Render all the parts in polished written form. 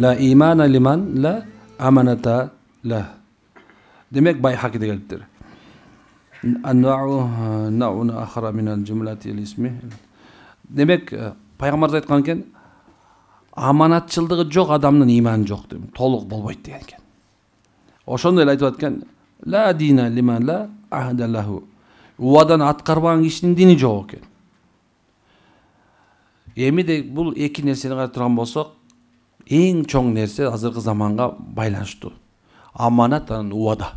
La imana liman la amanata la. Demek Bayhaki'de geliptir. Na'un akhara minal cümleti ismi. Demek Peygamber aytkan eken amanatçılığı yok adamın imanı yok demek. Toluk bolboyt degan eken. Oşonda ele aytып atkan la dina liman la ahda lahu. Uadan atkarbagan kişinin dini yok eken. Эми де бул эки нерсени карап турган болсок, эң чоң нерсе азыркы заманга байланыштуу. Аманат анан уада.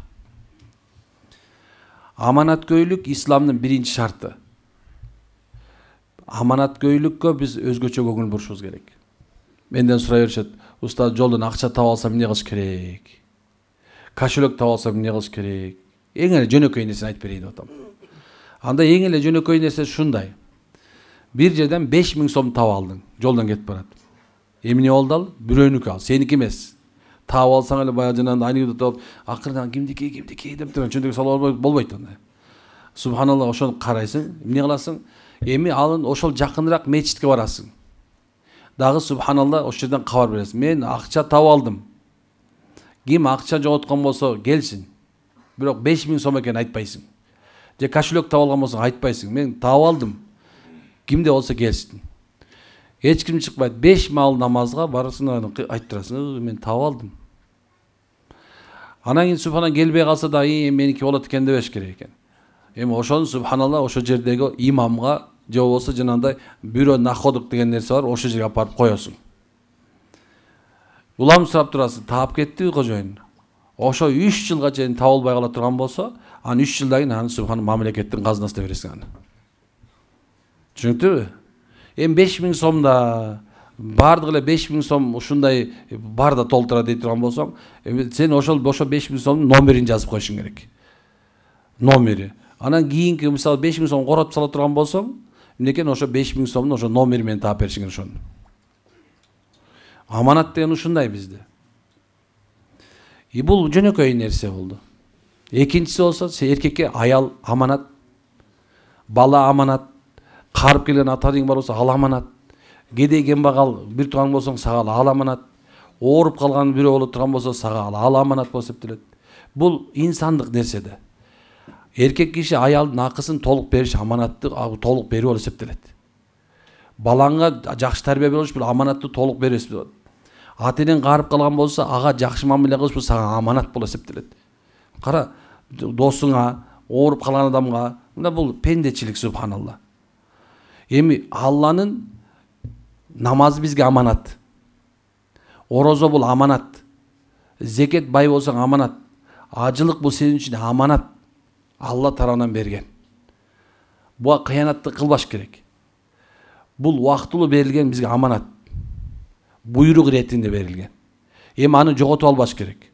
Аманаткөйлүк исламдын биринчи шарты. Аманаткөйлүккө биз өзгөчө көңүл бурушубуз керек. Менден сурай беришет, устаз жолдон акча таап алсам эмне кылыш керек? Кошелек таап алсам эмне кылыш керек? Эң эле жөнөкөй нерсени айтып берейин деп атам. Анда эң эле жөнөкөй нерсе ушундай. Bir жерден 5000 сом таап алдың, жолдан кетип барат. Эмне болду ал? Бирөөнүкү ал, сеники эмес. Таап алсаң эле баягы жанагындай айнегде таап, акырдан кимдики деп турган чөндөгө салып болбойт анда. Субханалла, ошону карайсың, эмне кыласың? Эми алын ошол жакыныраак мечитке барасың. Дагы субханалла ошол жерден кабар бересиң. Мен акча таап алдым. Ким акча жоготкон болсо келсин. Бирок 5000 сом экенин айтпайсың. Же кошелек таап алган болсоң айтпайсың. Мен таап алдым. Kimde olsa gelsin. Hiç kim çıkmaydı. 5 mal namazga barısın ayttırasın. Men taap aldım. Anan keyin subhana gelbey kalsa da meniki bolat eкен debеш керек экен. Эми ошону субханалла ошо жердеги имамга же болбосо жанагындай бирөө находук деген нерсе бар, ошо жерге апарып коесуң. Улам сурап турасың, таап кеттиби кожоюн? Ошо 3 жылга чейин таап албай кала турган болсо, анын 3 жылдан кийин аны субхана мамлекеттин казынасына бересиң аны. Түшүнүктүбү? Эми 5000 сомда бардыгы эле 5000 сом ушундай барда толтура дей турган болсоң, сен ошо 5000 сомдун номерин жазып коюшуң керек. Номери. Анан кийинки мисалы 5000 сом коротуп сала турган болсоң, эмнекен ошо 5000 сомдун ошо номери менен таап беришиң керек ошону. Аманат деген ушундай бизде. Бул жөнөкөй нерсе болду. Экинчиси болсо эркекке аял аманат, бала аманат, карып келген ата деген бар болсо ал аманат, кедей кембагал бир туугаң болсоң сага ал аманат, ооруп калган бирөө боло турган болсо сага ал аманат болуп эсептелет. Бул инсандык нерседе. Эркек киши аялдын акысын толук бериш аманатты толук берүү болуп эсептелет. Балаңга жакшы тарбия бериш бул аманатты толук бериш болот. Ата-энең карып калган болсо ага жакшы мамиле кылыш бул сага аманат болуп эсептелет. Кара, досуңа, ооруп калган адамга, мында бул пендечилик субханалла. Эми Алланын намазы бизге аманат. Орозо бул аманат. Зекет бай болсоң аманат. Ажылык бул сенин үчүн аманат. Алла тарабынан берген. Буга кыянатты кылбаш керек. Бул убактылуу берилген бизге аманат. Буйрук иретинде берилген. Эми аны жоготуп албаш керек.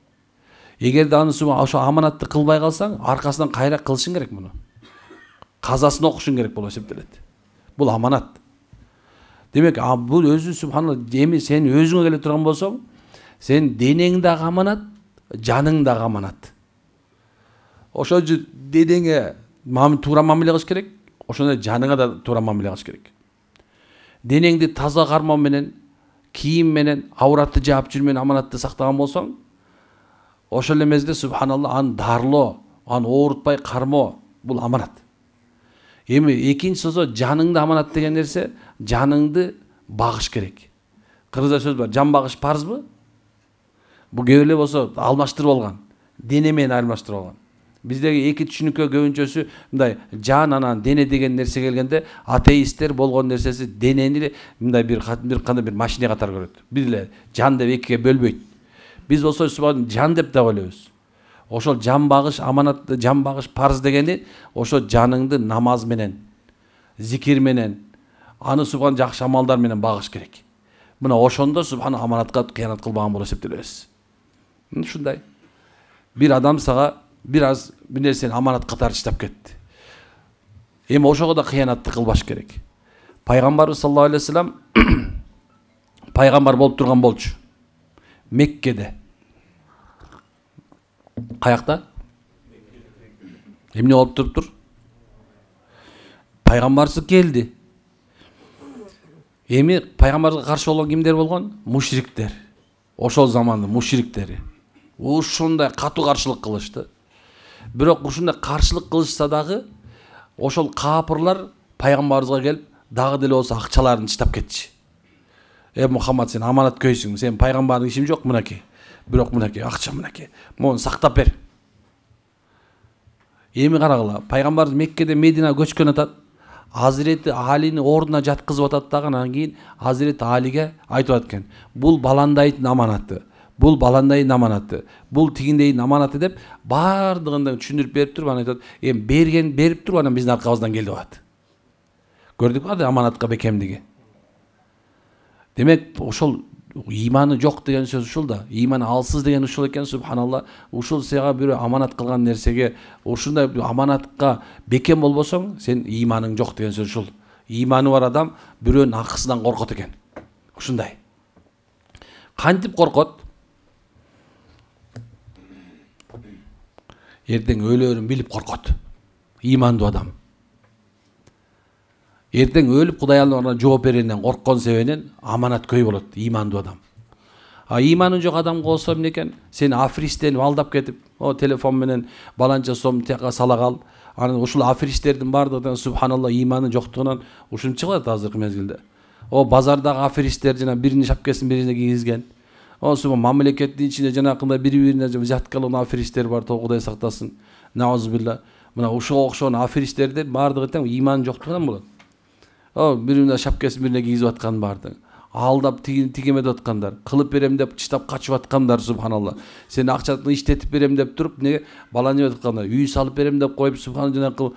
Эгерде аны ошо аманатты кылбай калсаң, аркасынан кайра кылышың керек муну. Казасын окушуң керек болуп эсептелет. Бул аманат. Демек, бул өзү субханалла, эми сен өзүңө келе турган болсоң, сен денең дагы аманат, жаның дагы аманат. Ошо денеңе туура мамиле кылыш керек, ошондой жаныңа да туура мамиле кылыш керек. Денеңди таза кармоо менен, кийим менен, ауратты жаап жүрүү менен аманатты сактаган болсоң, ошол эле мезгилде субханалла аны дарылоо, аны оорутпай кармоо, бул аманат. Эми экинчи болсо жаныңды аманат деген нерсе, жаныңды багыш керек. Кыргызда сөз бар, жан багыш парзбы? Бул кээ эле болсо алмаштырып алган, дене менен алмаштырып алган. Биздеги эки түшүнүккө көбүнчөсү мындай жан анан дене деген нерсе келгенде атеисттер болгон нерсеси денени мындай бир кандай бир машина катары көрөт. Бир эле жан деп экиге бөлбөйт. Биз болсо жан деп да ойлойбуз. Ошол жан багыш аманат, жан багыш парз дегени ошо жаныңды намаз менен, зикир менен, аны субхан жакшы амалдар менен багыш керек. Мына ошондо субхан аманатка кыянат кылбаган болуп эсептелебиз. Ушундай. Бир адам сага бир аз бир нерсени аманат катары таштап кетти. Эми ошого да кыянатты кылбаш керек. Пайгамбарыбыз саллаллаху алейхи вассалам пайгамбар болуп турган болчу. Меккеде. Каякта? Эмне болуп туруптур? Пайгамбарсы келди. Эми пайгамбарга каршы болгон кимдер болгон? Мушриктер. ошол замандын мушриктери ушундай катуу каршылык кылышты. Бирок ушундай каршылык кылышса дагы ошол капырлар пайгамбарыбызга келип дагы деле болсо акчаларын чыштап кетчи. Мухаммад, сен аманат көйсүң, сен пайгамбардын ишин жок, мынакей. Бирок мынакей акча, мынакей. Мону сактап бер. Эми карагыла, пайгамбарыбыз Меккеде Мединага көчкөн атат. Hazreti Ali'ni ордуна жаткызып атат дагы, анан кийин Hazreti Ali'ге айтып аткен. Бул баландайдын аманаты. Бул баландайдын аманаты. Бул тигиндейдин аманаты деп бардыгын да түшүндүрүп берип туруп анан айтат. Берген берип туруп анан биздин аркабыздан келди атат. Көрдүкпү аманатка бекемдиги? Демек, ошол иманы жок деген сөз ушул да. Иманы алсыз деген ушул экен, субханалла. Ушул сага бирөө аманат кылган нерсеге, ушундай аманатка бекем болбосоң, сен иманың жок деген сөз ушул. Иманы бар адам бирөөнүн акысынан коркот экен. Ушундай. Кантип коркот? Эртең өлөрүн билип коркот. Имандуу адам. Эртең өлүп Кудай алдында жооп береринен корккон себебинен аманат көй болот, имандуу адам. Иманы жок адамга болсо эмне экен? Сени афристенип алдап кетип, телефон менен баланча сом тияка сала кал. Анан ушул афристтердин бардыгынан субханалла иманы жоктугунан ушинтип чыгат азыркы мезгилде. Базардагы афристтер жана биринин шапкасын бирине кийгизген. Мамлекеттин ичинде жанакындай бири-бирине взяткалуу афристтер бар, Кудай сактасын. Наузубилла. Мына ушуга окшогон афристтердин бардыгы тең иманы жоктугунан болот. Биринин шапкасын бирине кийгизип аткан барды. Алдап тигемедип аткандар, кылып берем деп чыштап качып аткандар, субханалла. Сен акчаны иштетип берем деп туруп, неге баланы деп аткандар, үй салып берем деп коюп, субханалла, жанакы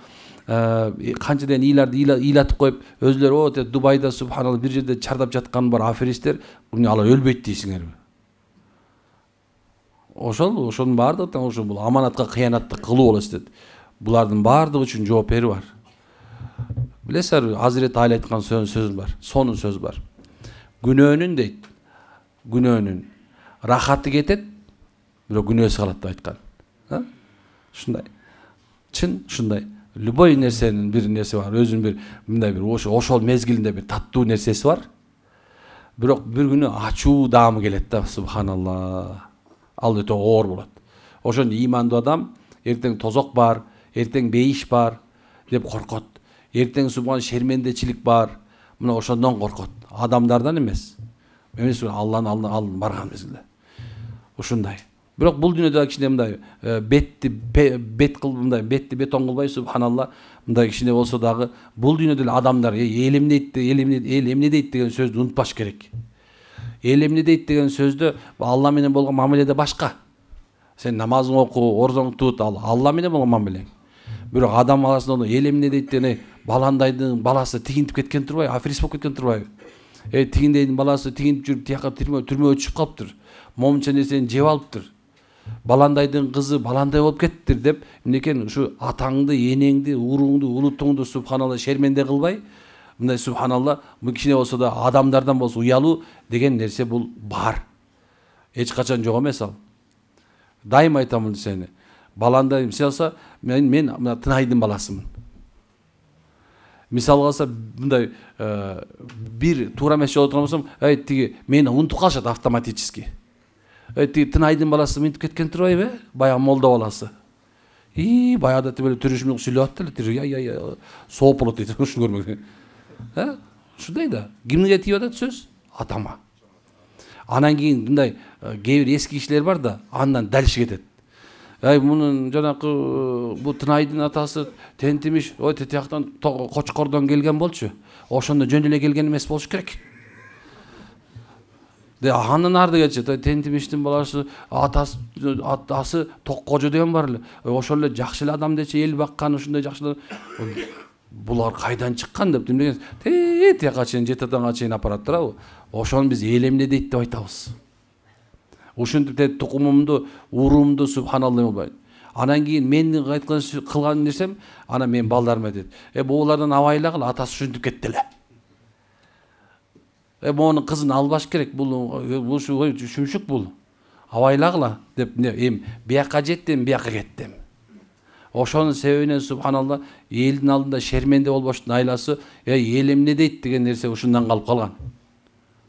канча деген ыйларды ыйлатып коюп, өзүлөрү Дубайда субханалла бир жерде чардап жаткан бар аферисттер, алар өлбөйт дейсиңерби? Ошонун бардыгы тең ошол бул аманатка кыянаттык кылуу болот дейт. Булардын бардыгы үчүн жооп бери бар. Билесиңерби, Hazreti Ali айткан сөз бар, сонун сөз бар. Күнөөнүн дейт, күнөөнүн рахаты кетет, бирок күнөөсү калат деп айткан. Ушундай. Чын ушундай. Любой нерсенин бир нерсе бар, өзүнүн бир мындай бир ошол мезгилинде бир таттуу нерсеси бар. Бирок бир күнү ачуу даамы келет да, субханалла. Ал өтө оор болот. Ошон имандуу адам эртең тозок бар, эртең бейиш бар деп коркот. Эртең субхан шермендечилик бар. Мына ошондон коркот. Адамдардан эмес. Алланын алдына барган мезгилде. Ушундай. Бирок бул дүйнөдө кичине мындай бет кылып мындай бетти бетон кылбай, субханалла, мындай кичине болсо дагы бул дүйнөдө адамдар эл эмне дейт деген сөздү унутпаш керек. Эл эмне дейт деген сөздө Алла менен болгон мамиледе башка. Сен намазыңды оку, орзоңду тут, Алла менен болгон мамилең. Бирок адам арасында эл эмне дейт деген баландайдын баласы тигинтип кеткен турбайбы, аферист болуп кеткен турбайбы? Тигиндейдин баласы тигинтип жүрүп тияка түрмөгө түшүп калыптыр. Момунча нерсени жеп алыптыр. Баландайдын кызы баландай болуп кеттир деп, эмнекен ушу атаңды, энеңди, уруңду, улутуңду субханалла шерменде кылбай, мындай субханалла, бул кичине болсо да адамдардан болсо уялуу деген нерсе бул бар. Эч качан жок эмес ал. Дайым айтамын сени. Баландай мисалса, мен Тынайдын баласымын. Мисал алса мындай бир туура эмес жолго турган болсом, тиги мени унутуп калышат автоматически. Тиги Тынайдын баласы минтип кеткен турбайбы? Баягы молда баласы. Баягыда тибеле түрүшүмүк сүйлөп аттыр, сооп болот дейт, ушуну көрмөкмүн. Ушундай да. Кимге тийип атат сөз? Атама. Анан кийин мындай кээ бир эски кишилер бар да, андан далиши кетет. Мунун жанакы бу Тынайдын атасы тентимиш, тияктан Кочкордон келген болчу. Ошондо жөн эле келген эмес болуш керек. Андан арды кетчи, тентимиштин баласы, атасы Токкожо деген бар эле. Ошол эле жакшы эле адам дечи, эл баккан ушундай жакшы. Булар кайдан чыккан деп демеген. Тияка чейин жетатанга чейин апарат турабы? Ошону биз эл эмне дейт деп айтабыз. Ушинтип тукумумду, уруумду субханалла болбойт. Анан кийин менин айткан кылган нерсем, анан мен балдарыма дейт. Булардан абайлагыл, атасы ушинтип кетти эле. Монун кызын албаш керек, бул шүмшүк бул. Абайлагыла деп бияка жеттим, бияка кеттим. Ошонун себебинен субханалла элдин алдында шерменде болбоштун айласы, эл эмне дейт деген нерсе ушундан калып калган.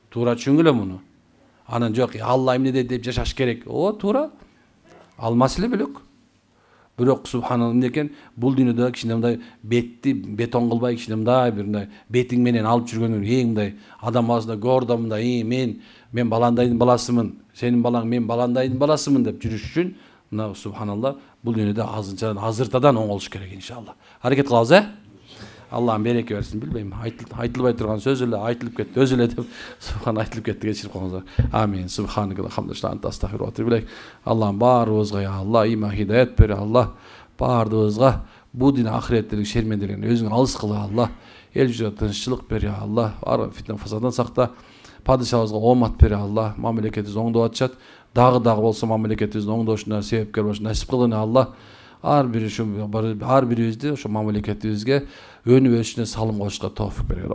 Туура түшүнгүлө муну. Анан жок, Алла эмне дейт деп жашаш керек. Туура. Ал маселе бөлөк. Бирок субханалла эмне экен, бул дүйнөдө кичине мындай бетти бетон кылбай, кичине мындай бир мындай бетиң менен алып жүргөнүң эң мындай адам басында гордо мындай, мен баландайдын баласымын, сенин балаң мен баландайдын баласымын деп жүрүш үчүн мына субханалла бул дүйнөдө азыртадан оңолуш керек иншалла. Аракет кылабыз, Аллахым береке берсин, билбейм. Айтылбай турган сөз эле айтылып кетти, өзү эле деп субхан айтылып кетти, кечирип коюңуздар. Амин. Субханакалла хамдулилlah анта астагфиру ва атубу илейк. Аллахым баарыбызга я Алла ийман хидаят бер Алла. Баарыбызга бу дин ахиреттеги шермендерден өзүң алыс кыл Алла. Эл жүзүнө тынччылык бер я Алла. Ар фитна фасадан сакта. Падышабызга омат бер Алла. Мамлекетибиз оңдоп атышат. Дагы болсо мамлекетибиздин оңдошуна себепкер болуш насип кылгын Алла. Ар бирибизди ошо мамлекетибизге өнүп өсүшүнө салым кошушка тоофик бергиле.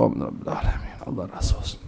Алла разы болсун.